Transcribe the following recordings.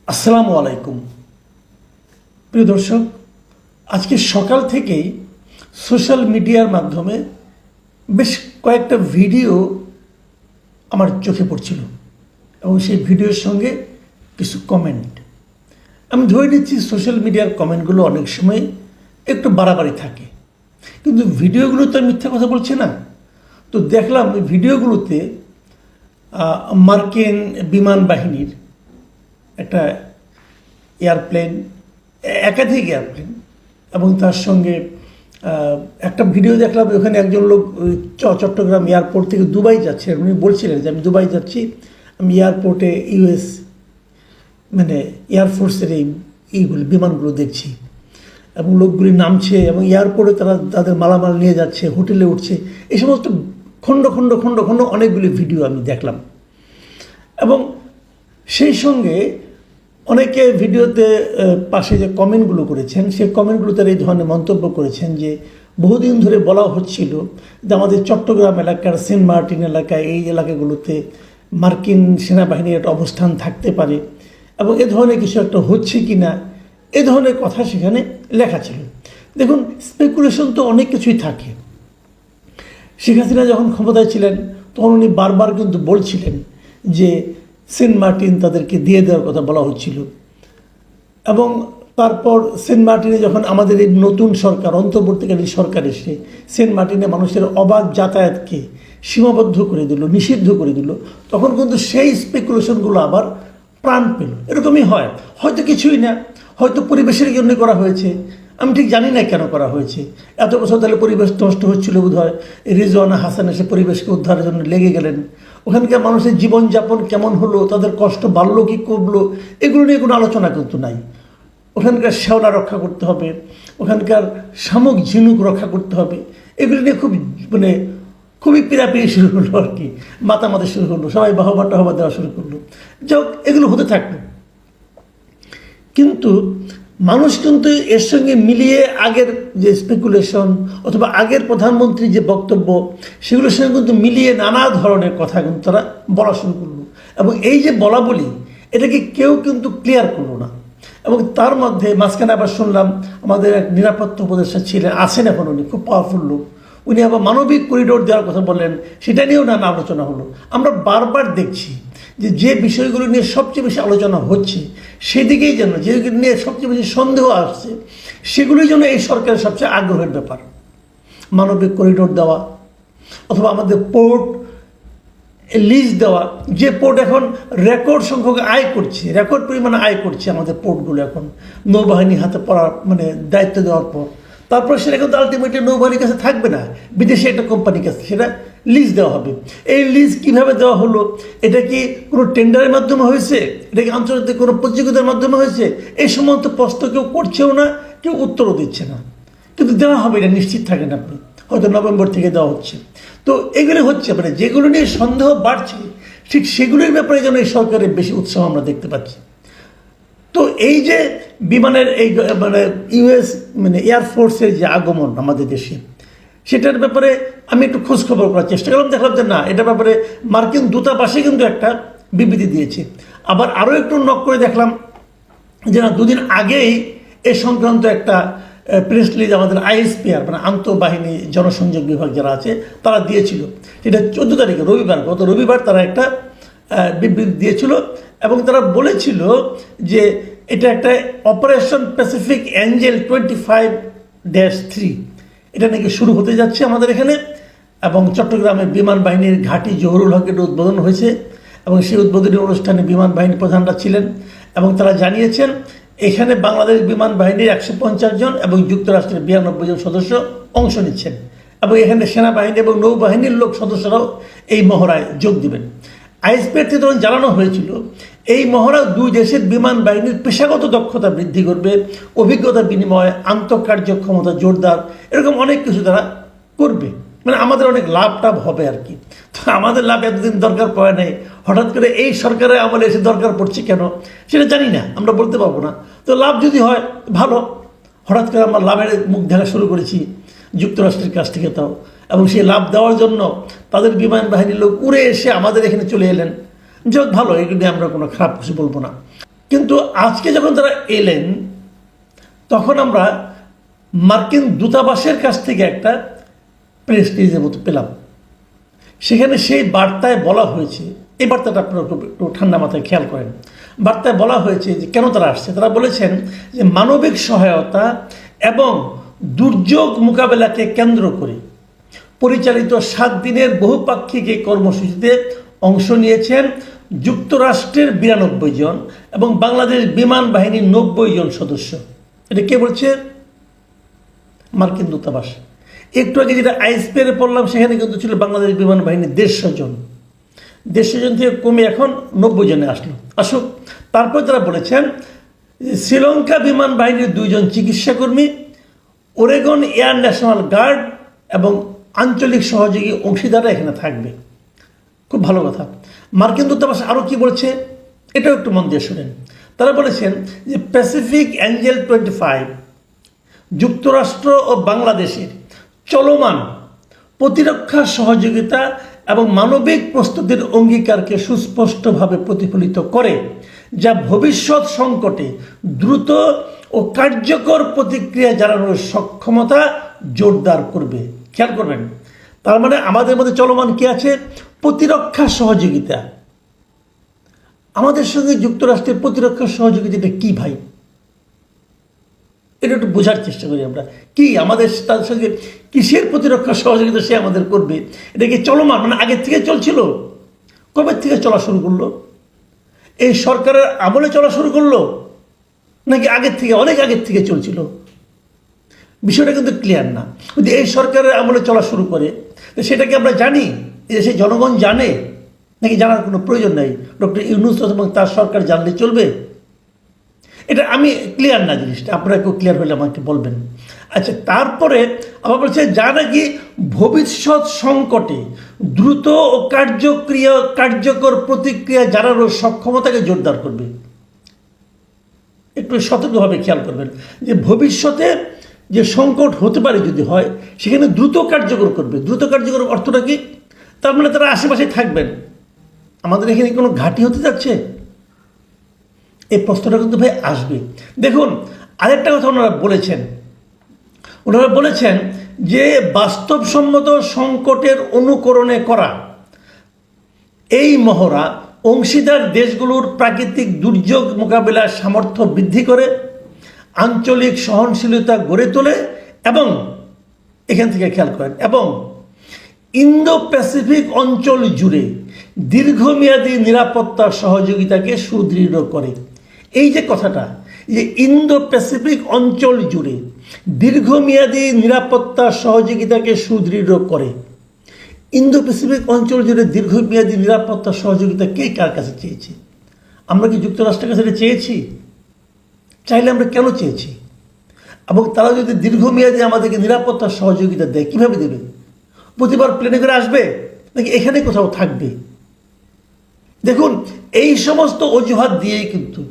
আসসালামু আলাইকুম প্রিয় দর্শক, আজকে সকাল থেকেই সোশ্যাল মিডিয়ার মাধ্যমে বেশ কয়েকটা ভিডিও আমার চোখে পড়ছিল এবং সেই ভিডিওর সঙ্গে কিছু কমেন্ট। আমি ধরে নিচ্ছি সোশ্যাল মিডিয়ার কমেন্টগুলো অনেক সময় একটু বাড়াবাড়ি থাকে, কিন্তু ভিডিওগুলো তো মিথ্যা কথা বলছে না। তো দেখলাম ওই ভিডিওগুলোতে মার্কিন বিমান বাহিনীর একটা এয়ারপ্লেন, একাধিক এয়ারপ্লেন, এবং তার সঙ্গে একটা ভিডিও দেখলাম ওখানে একজন লোক চট্টগ্রাম এয়ারপোর্ট থেকে দুবাই যাচ্ছে। উনি বলছিলেন যে আমি দুবাই যাচ্ছি, আমি এয়ারপোর্টে ইউএস এয়ারফোর্সের এইগুলো বিমানগুলো দেখছি, এবং লোকগুলি নামছে এবং এয়ারপোর্টে তারা তাদের মালামাল নিয়ে যাচ্ছে, হোটেলে উঠছে। এই সমস্ত খণ্ড খণ্ড খণ্ড খণ্ড অনেকগুলি ভিডিও আমি দেখলাম। এবং সেই সঙ্গে অনেকে ভিডিওতে পাশে যে কমেন্টগুলো করেছেন, সেই কমেন্টগুলো তারা এই ধরনের মন্তব্য করেছেন যে বহুদিন ধরে বলা হচ্ছিল যে আমাদের চট্টগ্রাম এলাকার সেন্ট মার্টিন এলাকায়, এই এলাকাগুলোতে মার্কিন সেনাবাহিনীর একটা অবস্থান থাকতে পারে এবং এ ধরনের কিছু একটা হচ্ছে কি না, এ ধরনের কথা সেখানে লেখা ছিল। দেখুন, স্পেকুলেশন তো অনেক কিছুই থাকে। শেখ হাসিনা যখন ক্ষমতায় ছিলেন তখন উনি বারবার কিন্তু বলছিলেন যে সেন্ট মার্টিন তাদেরকে দিয়ে দেওয়ার কথা বলা হচ্ছিল। এবং তারপর সেন্ট মার্টিনে যখন আমাদের এই নতুন সরকার, অন্তর্বর্তীকালীন সরকার এসে সেন্ট মার্টিনে মানুষের অবাধ যাতায়াতকে সীমাবদ্ধ করে দিল, নিষিদ্ধ করে দিল, তখন কিন্তু সেই স্পেকুলেশনগুলো আবার প্রাণ পেল। এরকমই হয়, হয়তো কিছুই না, হয়তো পরিবেশের জন্য করা হয়েছে, আমি ঠিক জানি না কেন করা হয়েছে। এত বছর তাহলে পরিবেশ নষ্ট হচ্ছিল বোধ হয়, রিজওয়ানা হাসান এসে পরিবেশকে উদ্ধারের জন্য লেগে গেলেন। ওখানকার মানুষের জীবনযাপন কেমন হলো, তাদের কষ্ট বাড়লো কি কমলো, এগুলো নিয়ে কোনো আলোচনা কিন্তু নাই। ওখানকার শ্যাওলা রক্ষা করতে হবে, ওখানকার শামুক ঝিনুক রক্ষা করতে হবে, এগুলো নিয়ে খুবই পীড়াপিড়ি শুরু হলো আর কি, মাতামাতি শুরু হলো, সবাই বাহবা টাহবা দেওয়া শুরু করলো। যাক, এগুলো হতে থাকলো। কিন্তু মানুষ কিন্তু এর সঙ্গে মিলিয়ে আগের যে স্পেকুলেশন অথবা আগের প্রধানমন্ত্রীর যে বক্তব্য, সেগুলোর সঙ্গে কিন্তু মিলিয়ে নানা ধরনের কথা কিন্তু তারা বলা শুরু করলো। এবং এই যে বলা বলি, এটাকে কেউ কিন্তু ক্লিয়ার করলো না। এবং তার মধ্যে মাঝখানে আবার শুনলাম আমাদের এক নিরাপত্তা উপদেষ্টা ছিলেন, আছেন এখন, উনি খুব পাওয়ারফুল লোক, উনি আবার মানবিক করিডোর দেওয়ার কথা বললেন, সেটা নিয়েও নানা আলোচনা হলো। আমরা বারবার দেখছি যে বিষয়গুলো নিয়ে সবচেয়ে বেশি আলোচনা হচ্ছে, সেদিকেই যেন, যেগুলো নিয়ে সবচেয়ে বেশি সন্দেহ আসছে, সেগুলোই যেন এই সরকারের সবচেয়ে আগ্রহের ব্যাপার। মানবিক করিডোর দেওয়া, অথবা আমাদের পোর্ট লিজ দেওয়া, যে পোর্ট এখন রেকর্ড সংখ্যক আয় করছে, রেকর্ড পরিমাণে আয় করছে আমাদের পোর্টগুলো এখন নৌবাহিনী হাতে পড়ার দায়িত্ব দেওয়ার পর। তারপর সেটা কিন্তু আলটিমেটলি নৌবাহিনীর কাছে থাকবে না, বিদেশে একটা কোম্পানির কাছে সেটা লিজ দেওয়া হবে। এই লিজ কিভাবে দেওয়া হলো? এটা কি কোনো টেন্ডারের মাধ্যমে হয়েছে? এটা কি আন্তর্জাতিক কোনো প্রতিযোগিতার মাধ্যমে হয়েছে? এই সমস্ত প্রশ্ন কেউ করছেও না, কেউ উত্তরও দিচ্ছে না। কিন্তু দেওয়া হবে, এটা নিশ্চিত থাকেন আপনি, হয়তো নভেম্বর থেকে দেওয়া হচ্ছে। তো এগুলো হচ্ছে যেগুলো নিয়ে সন্দেহ বাড়ছে, ঠিক সেগুলির ব্যাপারে যেন এই সরকারের বেশি উৎসাহ আমরা দেখতে পাচ্ছি। তো এই যে বিমানের এই ইউএস এয়ারফোর্সের যে আগমন আমাদের দেশে, সেটার ব্যাপারে আমি একটু খোঁজখবর করার চেষ্টা করলাম, দেখলাম যে না, এটার ব্যাপারে মার্কিন দূতাবাসে কিন্তু একটা বিবৃতি দিয়েছে। আবার আরও একটু নক করে দেখলাম যে না, দুদিন আগেই এ সংক্রান্ত একটা প্রেস রিলিজ আমাদের আইএসপিআর আন্তঃবাহিনী জনসংযোগ বিভাগ যারা আছে তারা দিয়েছিল। সেটা 14 তারিখে গত রবিবার তারা একটা বিবৃতি দিয়েছিল, এবং তারা বলেছিল যে এটা একটা অপারেশন প্যাসিফিক অ্যাঞ্জেল 25-3, এটা নাকি শুরু হতে যাচ্ছে আমাদের এখানে। এবং চট্টগ্রামের বিমান বাহিনীর ঘাঁটি জহুরুল হকের উদ্বোধন হয়েছে, এবং সেই উদ্বোধনী অনুষ্ঠানে বিমান বাহিনী প্রধানরা ছিলেন, এবং তারা জানিয়েছেন এখানে বাংলাদেশ বিমান বাহিনীর 150 জন এবং যুক্তরাষ্ট্রের 92 জন সদস্য অংশ নিচ্ছেন, এবং এখানে সেনাবাহিনী এবং নৌবাহিনীর সদস্যরাও এই মহড়ায় যোগ দিবেন। আইএসপিআর থেকে তখন জানানো হয়েছিল এই মহড়া দুই দেশের বিমান বাহিনীর পেশাগত দক্ষতা বৃদ্ধি করবে, অভিজ্ঞতা বিনিময়, আন্তঃকার্যক্ষমতা জোরদার, এরকম অনেক কিছু তারা করবে। আমাদের অনেক লাভ হবে আর কি। তো আমাদের লাভ এতদিন দরকার পড়ে নাই, হঠাৎ করে এই সরকারের আমলে এসে দরকার পড়ছে কেন সেটা জানি না, আমরা বলতে পারবো না। তো লাভ যদি হয় ভালো, হঠাৎ করে আমরা লাভের মুখ দেখা শুরু করেছি যুক্তরাষ্ট্রের কাছ থেকে, তাও এবং সেই লাভ দেওয়ার জন্য তাদের বিমান বাহিনীর লোক উড়ে এসে আমাদের এখানে চলে এলেন। যাক, ভালো, এগুলি আমরা কোনো খারাপ কিছু বলবো না। কিন্তু আজকে যখন তারা এলেন তখন আমরা মার্কিন দূতাবাসের কাছ থেকে একটা প্রেস রিলিজের মতো পেলাম। সেখানে সেই বার্তায় বলা হয়েছে, এই বার্তাটা আপনারা একটু ঠান্ডা মাথায় খেয়াল করেন। বার্তায় বলা হয়েছে যে কেন তারা আসছে। তারা বলেছেন যে মানবিক সহায়তা এবং দুর্যোগ মোকাবেলাকে কেন্দ্র করে পরিচালিত 7 দিনের বহুপাক্ষিক এই কর্মসূচিতে অংশ নিয়েছেন যুক্তরাষ্ট্রের 92 জন এবং বাংলাদেশ বিমান বাহিনীর 90 জন সদস্য। এটা কে বলছে? মার্কিন দূতাবাস। একটু আগে যেটা আইএসপিআরে পড়লাম সেখানে কিন্তু ছিল বাংলাদেশ বিমান বাহিনীর 150 জন। 150 জন থেকে কমে এখন 90 জনে আসুক। তারপর তারা বলেছেন শ্রীলঙ্কা বিমান বাহিনীর 2 জন চিকিৎসাকর্মী, ওরেগন এয়ার ন্যাশনাল গার্ড এবং আঞ্চলিক সহযোগী অংশীদাররা এখানে থাকবে। খুব ভালো কথা। মার্কিন দূতাবাস আরও কি বলছে এটাও একটু মন দিয়ে শুনেন। তারা বলেছেন যে প্যাসিফিক অ্যাঞ্জেল 25 যুক্তরাষ্ট্র ও বাংলাদেশের চলমান প্রতিরক্ষা সহযোগিতা এবং মানবিক প্রস্তুতির অঙ্গীকারকে সুস্পষ্টভাবে প্রতিফলিত করে, যা ভবিষ্যৎ সংকটে দ্রুত ও কার্যকর প্রতিক্রিয়া জানানোর সক্ষমতা জোরদার করবে। খেয়াল করবেন, তার মানে আমাদের মধ্যে চলমান কি আছে? প্রতিরক্ষা সহযোগিতা। আমাদের সঙ্গে যুক্তরাষ্ট্রের প্রতিরক্ষা সহযোগিতাটা কি ভাই? এটা একটু বোঝার চেষ্টা করি আমরা। কি আমাদের তার সঙ্গে কিসের প্রতিরক্ষা সহযোগিতা সে আমাদের করবে? এটা কি চলমান, মানে আগের থেকে চলছিল? কবে থেকে চলা শুরু করলো? এই সরকারের আমলে চলা শুরু করলো নাকি আগের থেকে, অনেক আগের থেকে চলছিল? বিষয়টা কিন্তু ক্লিয়ার না। যদি এই সরকারের আমলে চলা শুরু করে সেটাকে আমরা জানি, সেই জনগণ জানে নাকি জানার কোনো প্রয়োজন নেই? ডক্টর ইউনূস এবং তার সরকার জানলে চলবে? এটা আমি ক্লিয়ার না জিনিসটা, আপনারা কেউ ক্লিয়ার হলে আমাকে বলবেন। আচ্ছা, তারপরে আবার বলছে যা নাকি ভবিষ্যৎ সংকটে দ্রুত ও কার্যকর প্রতিক্রিয়া জানানোর সক্ষমতাকে জোরদার করবে। একটু সতর্কভাবে খেয়াল করবেন যে ভবিষ্যতে যে সংকট হতে পারে যদি হয় সেখানে দ্রুত কার্যকর করবে। দ্রুত কার্যকর অর্থটা কি? তার মানে তারা আশেপাশে থাকবেন। আমাদের এখানে কোনো ঘাঁটি হতে যাচ্ছে? এই প্রশ্নটা কিন্তু ভাই আসবে। দেখুন, আরেকটা কথা ওনারা বলেছেন যে বাস্তবসম্মত সংকটের অনুকরণে করা এই মহড়া অংশীদার দেশগুলোর প্রাকৃতিক দুর্যোগ মোকাবিলার সামর্থ্য বৃদ্ধি করে, আঞ্চলিক সহনশীলতা গড়ে তোলে এবং এখান থেকে খেয়াল করেন, এবং ইন্দো প্যাসিফিক অঞ্চল জুড়ে দীর্ঘমেয়াদী নিরাপত্তা সহযোগিতাকে সুদৃঢ় করে। এই যে কথাটা, যে ইন্দো প্যাসিফিক অঞ্চল জুড়ে দীর্ঘমেয়াদী নিরাপত্তা সহযোগিতাকে সুদৃঢ় করে। ইন্দো প্যাসিফিক অঞ্চল জুড়ে দীর্ঘমেয়াদী নিরাপত্তা সহযোগিতা কে কার কাছে চেয়েছে? আমরা কি যুক্তরাষ্ট্রের কাছে চেয়েছি? চাইলে আমরা কেন চেয়েছি? এবং তারা যদি দীর্ঘমেয়াদী আমাদেরকে নিরাপত্তা সহযোগিতা দেয়, কিভাবে দেবে? প্রতিবার প্লেনে করে আসবে নাকি এখানে কোথাও থাকবে? দেখুন, এই সমস্ত অজুহাত দিয়েই কিন্তু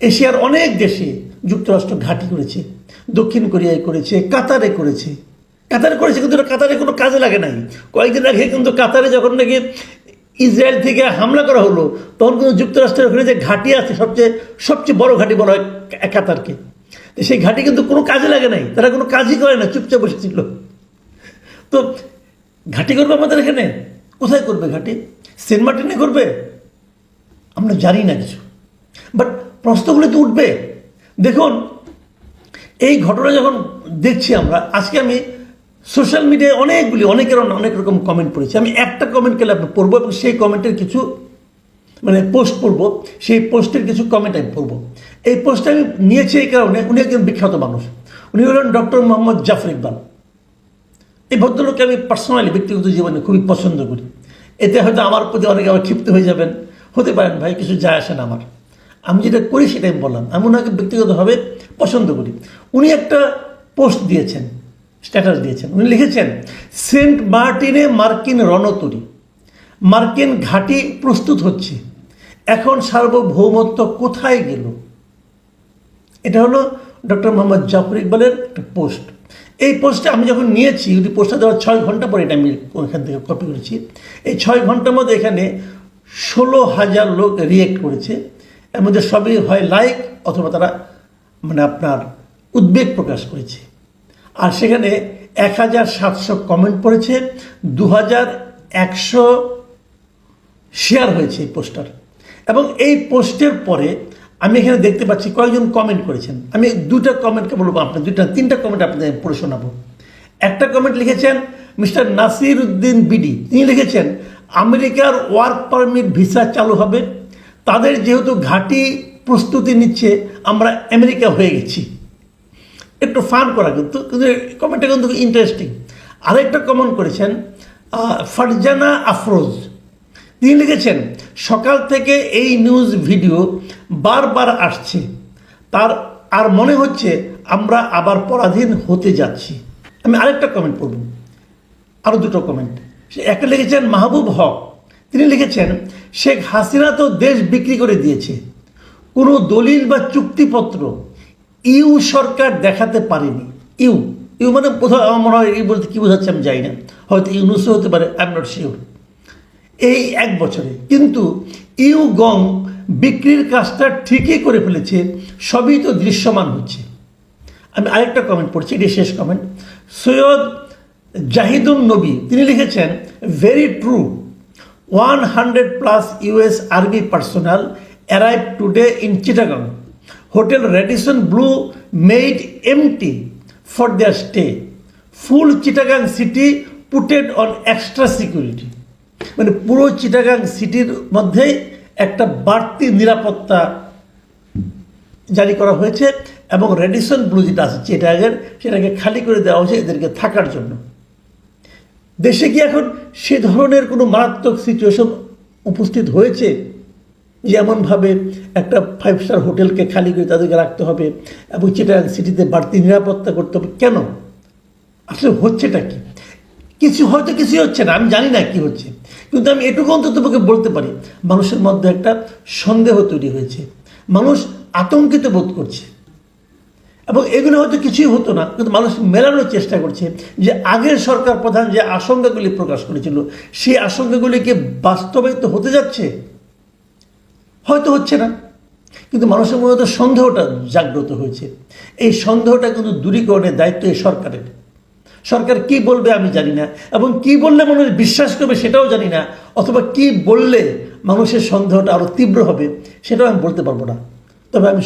এশিয়ার অনেক দেশে যুক্তরাষ্ট্র ঘাঁটি করেছে। দক্ষিণ কোরিয়ায় করেছে, কাতারে করেছে, কিন্তু কাতারে কোনো কাজে লাগে নাই। কয়েকদিন আগে কিন্তু কাতারে যখন নাকি ইসরায়েল থেকে হামলা করা হলো তখন কিন্তু যুক্তরাষ্ট্রের ওখানে যে ঘাঁটি আছে, সবচেয়ে বড় ঘাঁটি বলা হয় কাতারকে, সেই ঘাঁটি কিন্তু কোনো কাজে লাগে নাই। তারা কোনো কাজই করে না, চুপচাপ বসেছিল। তো ঘাঁটি করবে আমাদের এখানে? কোথায় করবে ঘাঁটি? সেন্ট মার্টিনে করবে? আমরা জানি না কিছু, বাট প্রশ্নগুলো তো উঠবে। দেখুন, এই ঘটনা যখন দেখছি আমরা, আজকে আমি সোশ্যাল মিডিয়ায় অনেকের অনেক রকম কমেন্ট পড়েছি। আমি একটা কমেন্ট কেলে আপনি পড়বো এবং সেই কমেন্টের কিছু পোস্ট পড়বো, সেই পোস্টের কিছু কমেন্ট আমি পড়বো। এই পোস্টটা আমি নিয়েছি এই কারণে, উনি একজন বিখ্যাত মানুষ। উনি হলেন ডক্টর মোহাম্মদ জাফর ইকবাল। এই ভদ্রলোককে আমি পার্সোনালি, ব্যক্তিগত জীবনে খুবই পছন্দ করি। এতে হয়তো আমার প্রতি অনেকে আবার ক্ষিপ্ত হয়ে যাবেন, হতে পারেন ভাই, কিছু যায় আসে না আমার। আমি যেটা করি সেটাই বললাম। আমি ওনাকে ব্যক্তিগতভাবে পছন্দ করি। উনি একটা পোস্ট দিয়েছেন, স্ট্যাটাস দিয়েছেন। উনি লিখেছেন, সেন্ট মার্টিনে মার্কিন রণতরী, মার্কিন ঘাঁটি প্রস্তুত হচ্ছে, এখন সার্বভৌমত্ব কোথায় গেল? এটা হলো ডক্টর মোহাম্মদ জাফর ইকবালের একটা পোস্ট। এই পোস্টটা আমি যখন নিয়েছি, ওই পোস্টটা দেওয়ার 6 ঘন্টা পরে এটা আমি ওখান থেকে কপি করেছি। এই 6 ঘন্টার মধ্যে এখানে 16,000 লোক রিয়েক্ট করেছে এর মধ্যে সবই হয় লাইক অথবা তারা মানে আপনার উদ্বেগ প্রকাশ করেছে। আর সেখানে 1700 কমেন্ট পড়েছে, 2100 শেয়ার হয়েছে এই পোস্টার। এবং এই পোস্টের পরে আমি এখানে দেখতে পাচ্ছি কয়েকজন কমেন্ট করেছেন। আমি দুটা কমেন্টকে বলবো, আপনার তিনটা কমেন্ট আপনাদের পড়ে শোনাবো। একটা কমেন্ট লিখেছেন মিস্টার নাসির উদ্দিন বিডি, তিনি লিখেছেন আমেরিকার ওয়ার্ক পারমিট ভিসা চালু হবে, তাদের যেহেতু ঘাঁটি প্রস্তুতি নিচ্ছে আমরা আমেরিকা হয়ে গেছি। একটু ফান করা কিন্তু কমেন্টটা কিন্তু ইন্টারেস্টিং। আরেকটা কমেন্ট করেছেন ফারজানা আফরোজ, তিনি লিখেছেন সকাল থেকে এই নিউজ ভিডিও বারবার আসছে, তার আর মনে হচ্ছে আমরা আবার পরাধীন হতে যাচ্ছি। আমি আরেকটা কমেন্ট পড়ব, আরও দুটো কমেন্ট। একটা লিখেছেন মাহবুব হক, তিনি লিখেছেন শেখ হাসিনা তো দেশ বিক্রি করে দিয়েছে, কোনো দলিল বা চুক্তিপত্র ইউ সরকার দেখাতে পারেনি। ইউ মানে কোথাও আমার মনে হয় এই বলতে কী বোঝাচ্ছে আমি জানি না, হয়তো ইউনুসও হতে পারে, আই এম নট শিওর। এই 1 বছরে কিন্তু ইউ গং বিক্রির কাজটা ঠিকই করে ফেলেছে, সবই তো দৃশ্যমান হচ্ছে। আমি আরেকটা কমেন্ট পড়ছি, এটি শেষ কমেন্ট। সৈয়দ জাহিদুন নবী, তিনি লিখেছেন very true, 100+ US army personal arrive today in Chittagong, hotel Radisson blu made empty for their stay, full Chittagong city putted on extra security. মানে পুরো চিটাগাং সিটির মধ্যেই একটা বাড়তি নিরাপত্তা জারি করা হয়েছে এবং রেডিসন ব্লু যেটা আছে চিটাগাংয়ের, সেটাকে খালি করে দেওয়া হয়েছে এদেরকে থাকার জন্য। দেশে কি এখন সে ধরনের কোনো মারাত্মক সিচুয়েশন উপস্থিত হয়েছে যেমনভাবে একটা 5 স্টার হোটেলকে খালি করে তাদেরকে রাখতে হবে এবং চিটাগাং সিটিতে বাড়তি নিরাপত্তা করতে হবে? কেন? আসলে হচ্ছেটা কি? হয়তো কিছুই হচ্ছে না, আমি জানি না কি হচ্ছে, কিন্তু আমি এটুকু অন্তত তোমাকে বলতে পারি মানুষের মধ্যে একটা সন্দেহ তৈরি হয়েছে, মানুষ আতঙ্কিত বোধ করছে। এবং এগুলো হয়তো কিছুই হতো না, কিন্তু মানুষ মেলানোর চেষ্টা করছে যে আগের সরকার প্রধান যে আশঙ্কাগুলি প্রকাশ করেছিল সেই আশঙ্কাগুলি কি বাস্তবায়িত হতে যাচ্ছে? হয়তো হচ্ছে না, কিন্তু মানুষের মধ্যে সন্দেহটা জাগ্রত হয়েছে। এই সন্দেহটা কিন্তু দূরীকরণের দায়িত্ব এই সরকারের। সরকার কি বলবে আমি জানি না, এবং কি বললে মানুষ বিশ্বাস করবে সেটাও জানি না, অথবা কি বললে মানুষের সন্দেহটা আরও তীব্র হবে সেটাও আমি বলতে পারবো না। তবে আমি